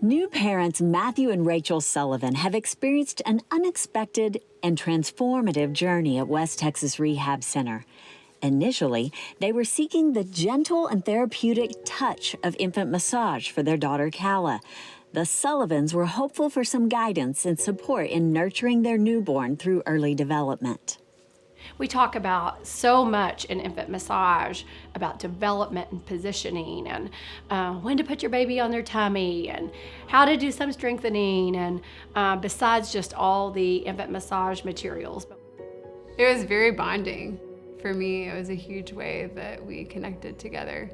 New parents Matthew and Rachel Sullivan have experienced an unexpected and transformative journey at West Texas Rehab Center. Initially, they were seeking the gentle and therapeutic touch of infant massage for their daughter Calla. The Sullivans were hopeful for some guidance and support in nurturing their newborn through early development. We talk about so much in infant massage about development and positioning and when to put your baby on their tummy and how to do some strengthening and besides just all the infant massage materials. It was very bonding. For me, it was a huge way that we connected together.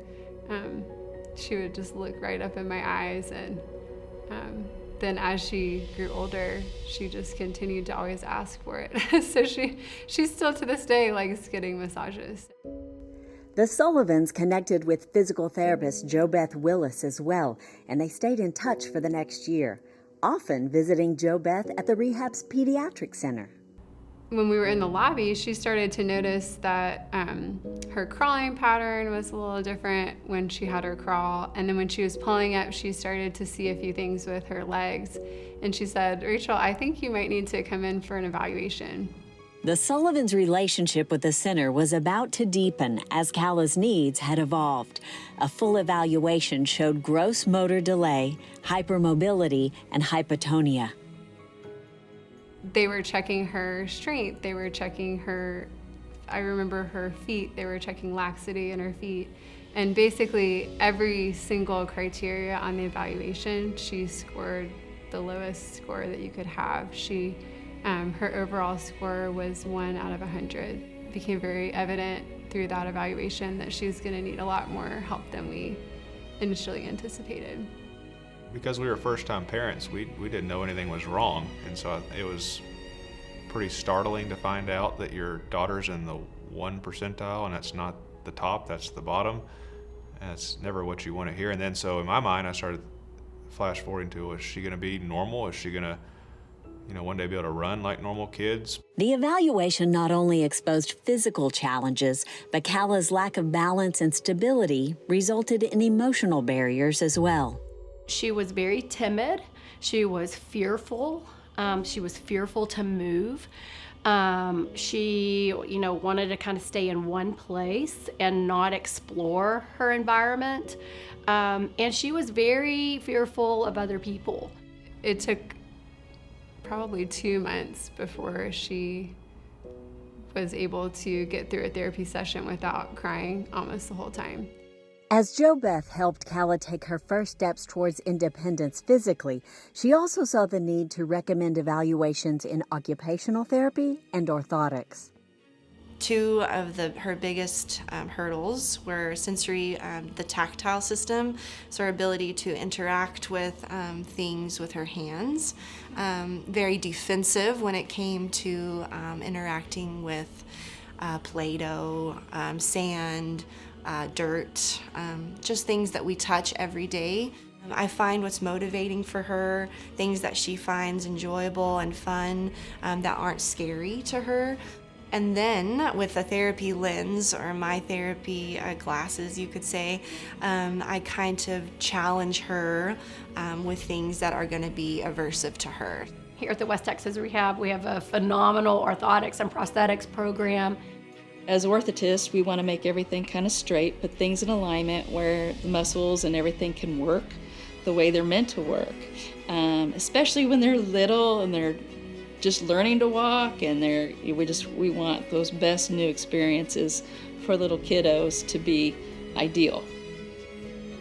She would just look right up in my eyes, and then as she grew older, she just continued to always ask for it. So she still to this day likes getting massages. The Sullivans connected with physical therapist JoBeth Willis as well, and they stayed in touch for the next year, often visiting JoBeth at the rehab's pediatric center. When we were in the lobby, she started to notice that her crawling pattern was a little different when she had her crawl. And then when she was pulling up, she started to see a few things with her legs. And she said, "Rachel, I think you might need to come in for an evaluation." The Sullivans' relationship with the center was about to deepen as Calla's needs had evolved. A full evaluation showed gross motor delay, hypermobility, and hypotonia. They were checking her strength, they were checking her, I remember her feet, they were checking laxity in her feet. And basically every single criteria on the evaluation, she scored the lowest score that you could have. Her overall score was 1 out of 100. It became very evident through that evaluation that she was gonna need a lot more help than we initially anticipated. Because we were first-time parents, we didn't know anything was wrong, and so it was pretty startling to find out that your daughter's in the 1 percentile, and that's not the top, that's the bottom, and it's never what you want to hear. And then so in my mind, I started flash forwarding to, is she going to be normal? Is she going to, one day be able to run like normal kids? The evaluation not only exposed physical challenges, but Calla's lack of balance and stability resulted in emotional barriers as well. She was very timid. She was fearful. She was fearful to move. She, wanted to kind of stay in one place and not explore her environment. And she was very fearful of other people. It took probably 2 months before she was able to get through a therapy session without crying almost the whole time. As JoBeth helped Calla take her first steps towards independence physically, she also saw the need to recommend evaluations in occupational therapy and orthotics. Two of her biggest hurdles were sensory, the tactile system, so her ability to interact with things with her hands. Very defensive when it came to interacting with Play-Doh, sand, dirt, just things that we touch every day. I find what's motivating for her, things that she finds enjoyable and fun that aren't scary to her. And then with a therapy lens, or my therapy glasses, you could say, I kind of challenge her with things that are going to be aversive to her. Here at the West Texas Rehab, we have a phenomenal orthotics and prosthetics program. As orthotists, we want to make everything kind of straight, put things in alignment where the muscles and everything can work the way they're meant to work. Especially when they're little and they're just learning to walk, and we want those best new experiences for little kiddos to be ideal.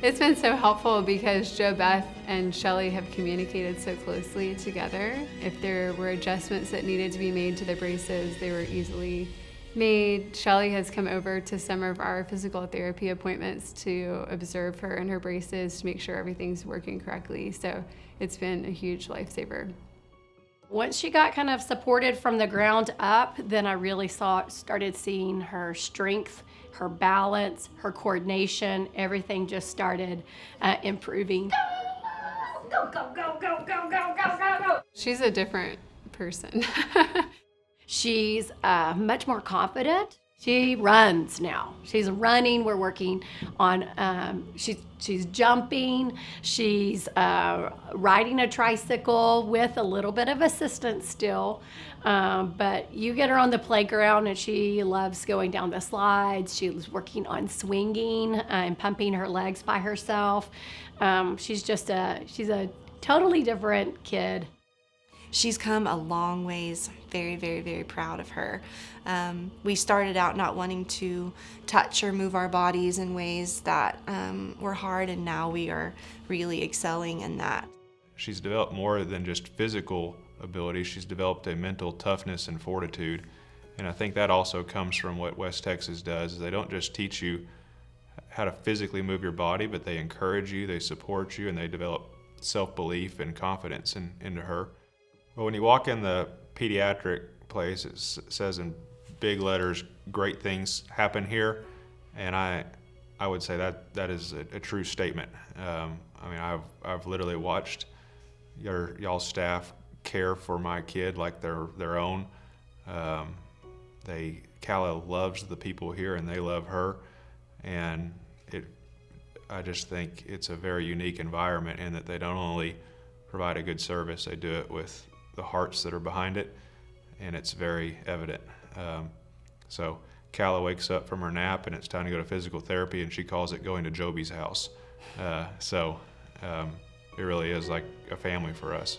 It's been so helpful because JoBeth and Shelly have communicated so closely together. If there were adjustments that needed to be made to the braces, they were easily made. Shelly has come over to some of our physical therapy appointments to observe her and her braces to make sure everything's working correctly. So it's been a huge lifesaver. Once she got kind of supported from the ground up, then I really started seeing her strength, her balance, her coordination, everything just started improving. Go, go, go, go, go, go, go, go, go. She's a different person. She's much more confident. She runs now. She's running. We're working on, she's jumping. She's riding a tricycle with a little bit of assistance still. But you get her on the playground and she loves going down the slides. She's working on swinging and pumping her legs by herself. She's a totally different kid. She's come a long ways. Very, very, very proud of her. We started out not wanting to touch or move our bodies in ways that were hard, and now we are really excelling in that. She's developed more than just physical ability. She's developed a mental toughness and fortitude. And I think that also comes from what West Texas does. They don't just teach you how to physically move your body, but they encourage you, they support you, and they develop self-belief and confidence into her. Well, when you walk in the pediatric place, it says in big letters, "Great things happen here," and I would say that is a true statement. I mean, I've literally watched y'all's staff care for my kid like their own. Calla loves the people here, and they love her, and I just think it's a very unique environment in that they don't only provide a good service, they do it with the hearts that are behind it, and it's very evident. So Calla wakes up from her nap and it's time to go to physical therapy, and she calls it going to Joby's house. It really is like a family for us.